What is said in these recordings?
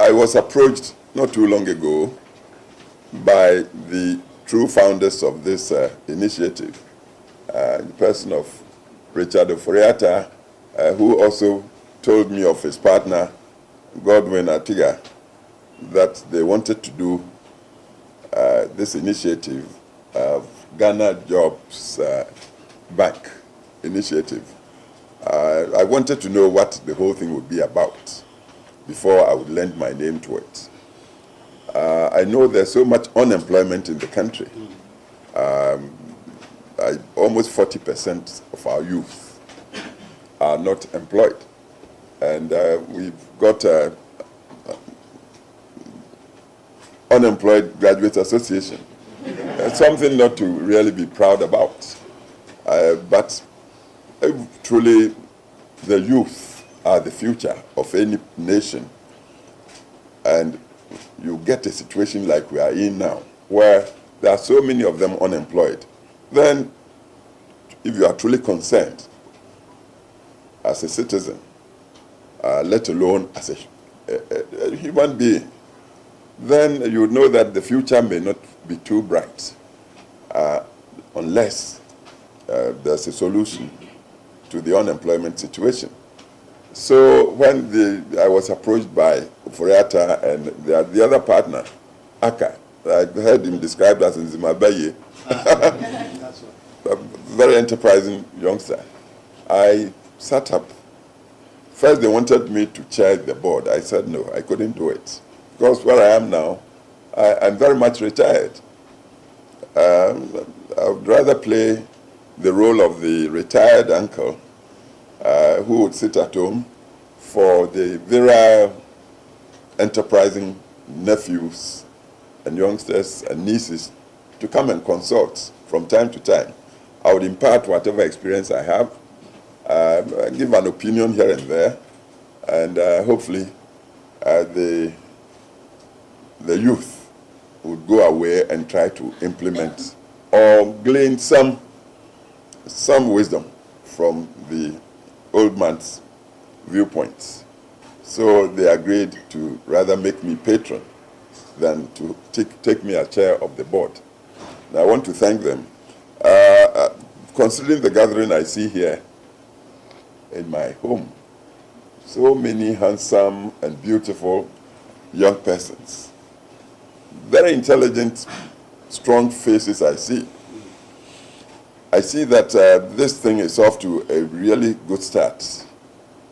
I was approached not too long ago by the true founders of this initiative, the person of Richard Oforiatta, who also told me of his partner, Godwin Atiga, that they wanted to do this initiative of Ghana Jobs Bank initiative. I wanted to know what the whole thing would be about before I would lend my name to it. I know there's so much unemployment in the country. Almost 40% of our youth are not employed. And we've got Unemployed Graduate Association. Something not to really be proud about. But truly, the youth are the future of any nation. And you get a situation like we are in now, where there are so many of them unemployed. Then, if you are truly concerned as a citizen, let alone as a human being, then you know that the future may not be too bright unless there's a solution to the unemployment situation. So when I was approached by Oforiatta and the other partner, Aka, I heard him described as in Zimbabwe, a very enterprising youngster. I sat up. First, they wanted me to chair the board. I said no, I couldn't do it. Because where I am now, I'm very much retired. I would rather play the role of the retired uncle who would sit at home for the virile, enterprising nephews and youngsters and nieces to come and consult from time to time. I would impart whatever experience I have, give an opinion here and there, and hopefully the youth would go away and try to implement or glean some wisdom from the old man's viewpoints. So they agreed to rather make me patron than to take me as chair of the board. And I want to thank them. Considering the gathering I see here in my home, so many handsome and beautiful young persons, very intelligent, strong faces I see. I see that this thing is off to a really good start.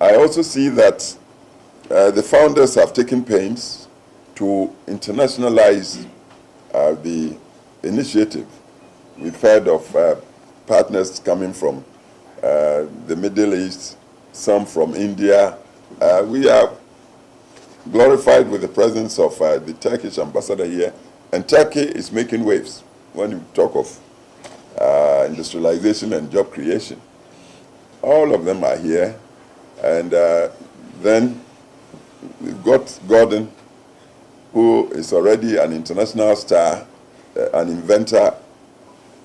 I also see that the founders have taken pains to internationalize the initiative. We've heard of partners coming from the Middle East, some from India. We are glorified with the presence of the Turkish ambassador here, and Turkey is making waves when you talk of industrialization and job creation. All of them are here, and then we've got Gordon, who is already an international star, an inventor,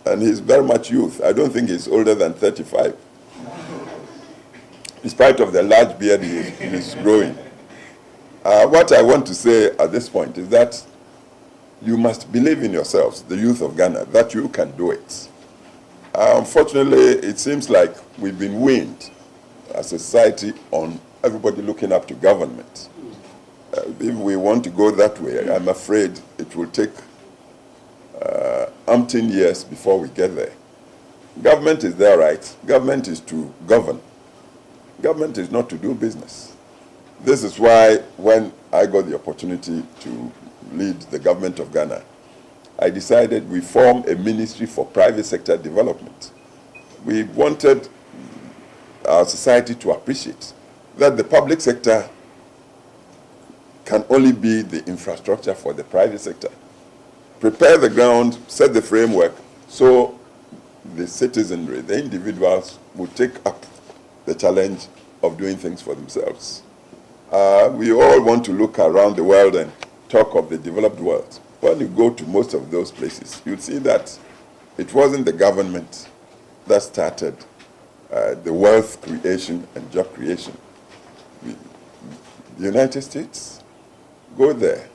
and he's very much youth. I don't think he's older than 35. In spite of the large beard he's growing. What I want to say at this point is that you must believe in yourselves, the youth of Ghana, that you can do it. Unfortunately, it seems like we've been weaned as a society on everybody looking up to government. If we want to go that way, I'm afraid it will take umpteen years before we get there. Government is there, right? Government is to govern. Government is not to do business. This is why when I got the opportunity to lead the government of Ghana, I decided we form a ministry for private sector development. We wanted our society to appreciate that the public sector can only be the infrastructure for the private sector. Prepare the ground, set the framework, so the citizenry, the individuals, would take up the challenge of doing things for themselves. We all want to look around the world and talk of the developed world. When you go to most of those places, you'll see that it wasn't the government that started the wealth creation and job creation. The United States Go there.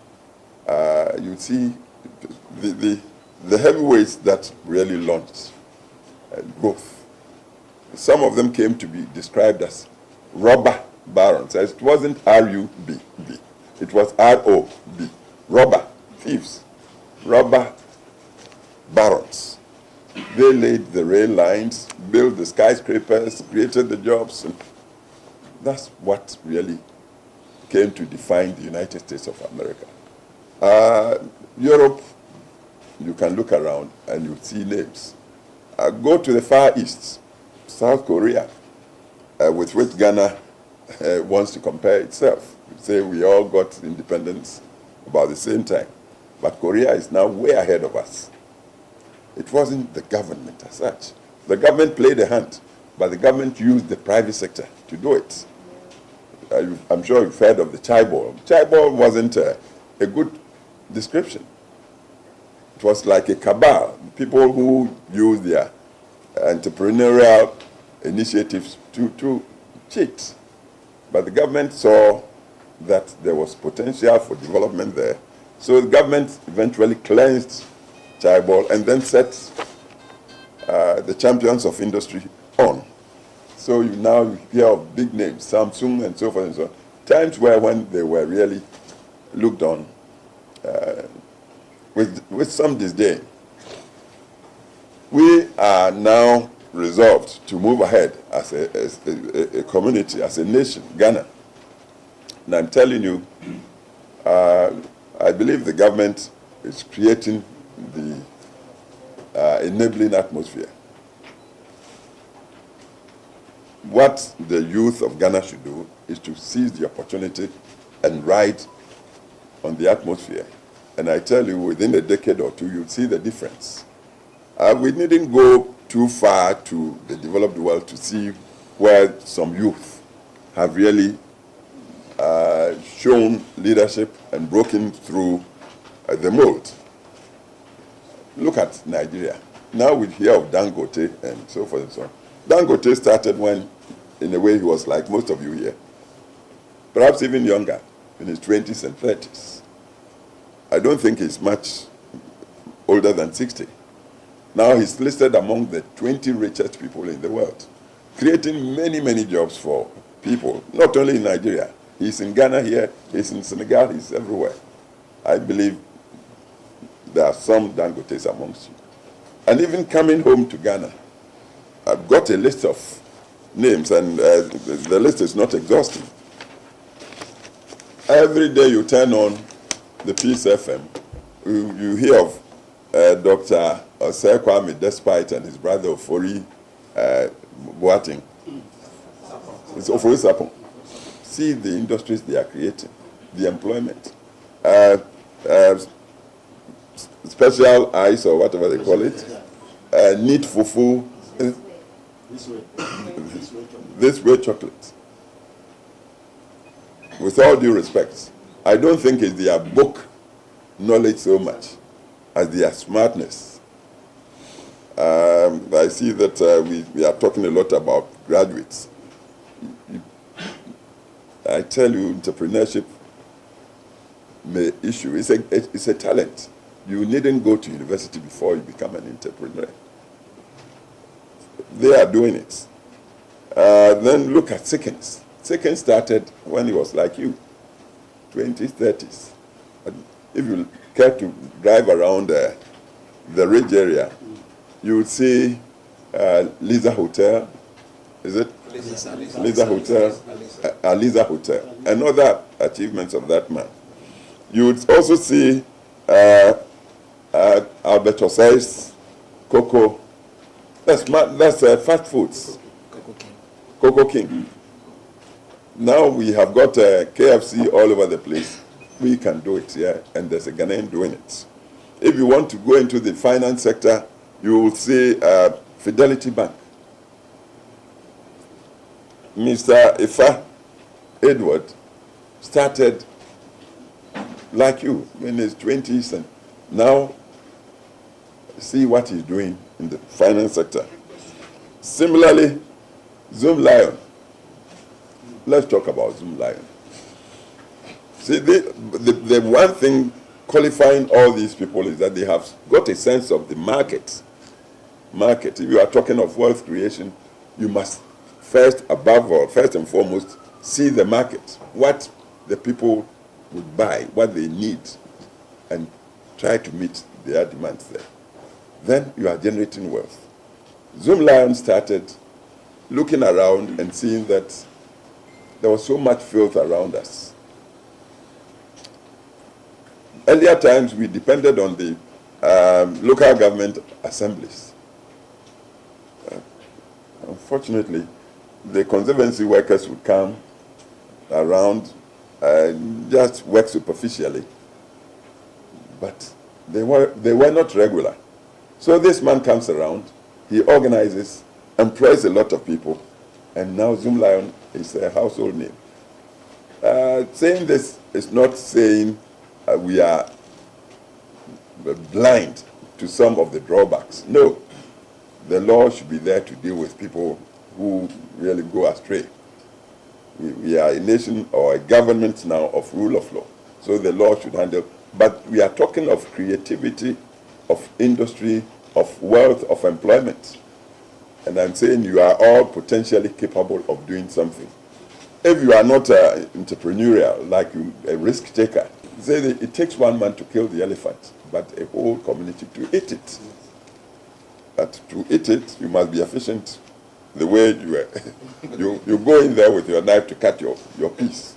You see the heavyweights that really launched growth. Some of them came to be described as robber barons. It wasn't R-U-B-B. It was R-O-B. Robber, thieves, robber barons. They laid the rail lines, built the skyscrapers, created the jobs. And that's what really came to define the United States of America. Europe, you can look around and you see names. Go to the Far East, South Korea, with which Ghana wants to compare itself. Say we all got independence about the same time, but Korea is now way ahead of us. It wasn't the government as such. The government played a hand, but the government used the private sector to do it. I'm sure you've heard of the chaebol. Chaebol wasn't a good description. It was like a cabal, people who use their entrepreneurial initiatives to cheat. But the government saw that there was potential for development there. So the government eventually cleansed chaebol and then set the champions of industry on. So you now hear of big names, Samsung and so forth and so on. Times where when they were really looked on with some disdain. We are now resolved to move ahead as a community, as a nation, Ghana. And I'm telling you, I believe the government is creating the enabling atmosphere. What the youth of Ghana should do is to seize the opportunity and ride on the atmosphere. And I tell you, within a decade or two, you'll see the difference. We needn't go too far to the developed world to see where some youth have really shown leadership and broken through the mold. Look at Nigeria. Now we hear of Dangote and so forth and so on. Dangote started when, in a way, he was like most of you here. Perhaps even younger, in his 20s and 30s. I don't think he's much older than 60. Now he's listed among the 20 richest people in the world, creating many, many jobs for people, not only in Nigeria. He's in Ghana here, he's in Senegal, he's everywhere. I believe there are some Dangotes amongst you. And even coming home to Ghana, I've got a list of names, and the list is not exhaustive. Every day you turn on the Peace FM, you hear of Dr. Osei Kwame Despite and his brother Ofori Boateng. It's Ofori Sapon. See the industries they are creating, the employment. Special ice or whatever they call it, neat fufu, this way chocolate. With all due respect, I don't think it's their book knowledge so much as their smartness. I see that we are talking a lot about graduates. I tell you, entrepreneurship issue, it's a talent. You needn't go to university before you become an entrepreneur. They are doing it. Then look at Seconds. Seconds started when he was like you, 20s, 30s. If you care to drive around the Ridge area, you would see Lisa Hotel, is it? Lisa Hotel, Lisa Hotel, and other achievements of that man. You would also see Albert Osei's Coco. That's fast foods. Coco King. Now we have got KFC all over the place. We can do it here, and there's a Ghanaian doing it. If you want to go into the finance sector, you will see Fidelity Bank. Mr. Ifa Edward started like you in his 20s, and now see what he's doing in the finance sector. Similarly, Zoom Lion. Let's talk about Zoom Lion. See, the one thing qualifying all these people is that they have got a sense of the market. If you are talking of wealth creation, you must first, above all, first and foremost, see the market, what the people would buy, what they need, and try to meet their demands there. Then you are generating wealth. Zoomlion started looking around and seeing that there was so much filth around us. Earlier times, we depended on the local government assemblies. Unfortunately, the conservancy workers would come around and just work superficially, but they were not regular. So this man comes around, he organizes, employs a lot of people, and now Zoomlion is a household name. Saying this is not saying we are blind to some of the drawbacks. No, the law should be there to deal with people who really go astray. We are a nation or a government now of rule of law, so the law should handle. But we are talking of creativity, of industry, of wealth, of employment. And I'm saying you are all potentially capable of doing something. If you are not entrepreneurial, like a risk taker, say that it takes one man to kill the elephant, but a whole community to eat it. But to eat it, you must be efficient the way you are. You go in there with your knife to cut your piece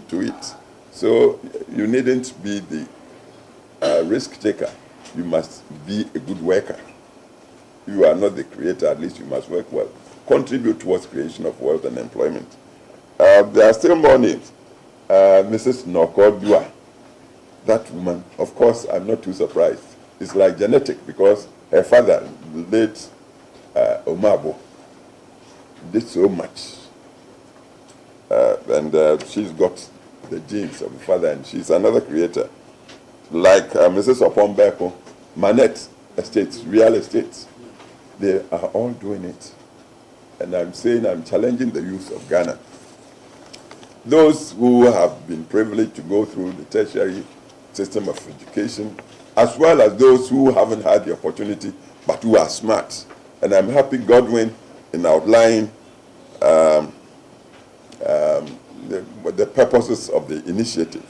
to eat. So you needn't be the risk taker. You must be a good worker. You are not the creator, at least you must work well. Contribute towards creation of wealth and employment. There are still more names. Mrs. Nokodua, that woman, of course, I'm not too surprised. It's like genetic, because her father, the late Omabo, did so much. And she's got the genes of the father, and she's another creator. Like Mrs. Opombeko, Manette Estates, real estates. They are all doing it. And I'm saying I'm challenging the youth of Ghana. Those who have been privileged to go through the tertiary system of education, as well as those who haven't had the opportunity, but who are smart. And I'm happy Godwin, in outlining the purposes of the initiative,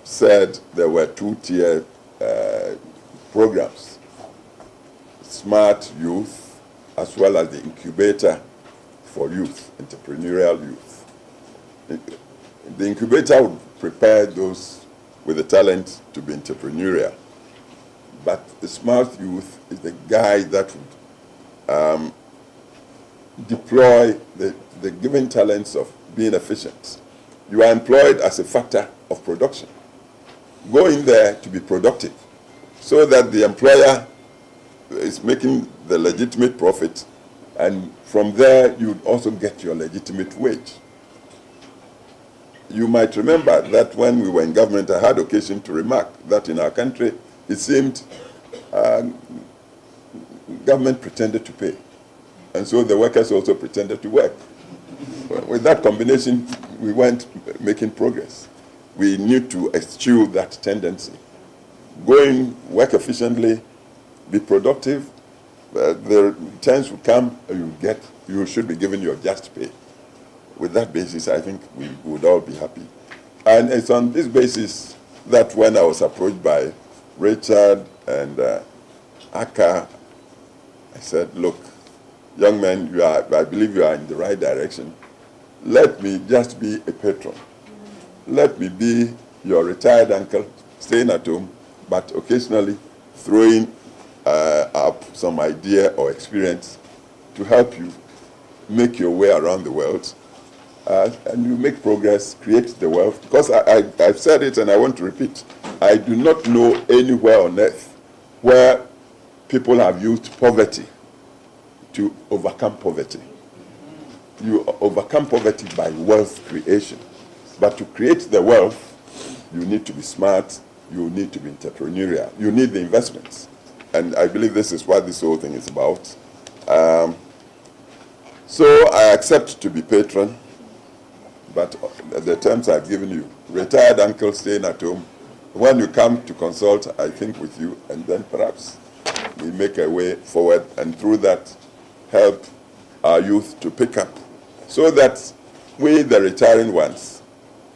said there were two-tier programs. Smart youth, as well as the incubator for youth, entrepreneurial youth. The incubator would prepare those with the talent to be entrepreneurial. But the smart youth is the guy that would deploy the given talents of being efficient. You are employed as a factor of production. Go in there to be productive so that the employer is making the legitimate profit, and from there you would also get your legitimate wage. You might remember that when we were in government, I had occasion to remark that in our country it seemed government pretended to pay, and so the workers also pretended to work. With that combination, we weren't making progress. We need to eschew that tendency. Go in, work efficiently, be productive, the returns will come, you should be given your just pay. With that basis, I think we would all be happy. And it's on this basis that when I was approached by Richard and Aka, I said, look, young man, I believe you are in the right direction. Let me just be a patron. Let me be your retired uncle, staying at home, but occasionally throwing up some idea or experience to help you make your way around the world. And you make progress, create the wealth. Because I've said it and I want to repeat, I do not know anywhere on earth where people have used poverty to overcome poverty. You overcome poverty by wealth creation. But to create the wealth, you need to be smart, you need to be entrepreneurial, you need the investments. And I believe this is what this whole thing is about. So I accept to be patron, but the terms I've given you, retired uncle staying at home, when you come to consult, I think with you, and then perhaps we make a way forward, and through that help our youth to pick up, so that we, the retiring ones,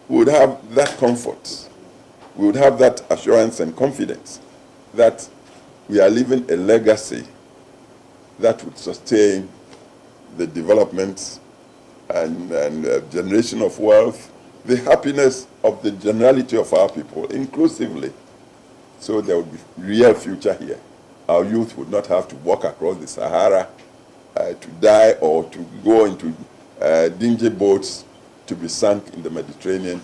would have that comfort, we would have that assurance and confidence that we are leaving a legacy that would sustain the development and generation of wealth, the happiness of the generality of our people, inclusively. So there would be real future here. Our youth would not have to walk across the Sahara to die, or to go into dingy boats to be sunk in the Mediterranean.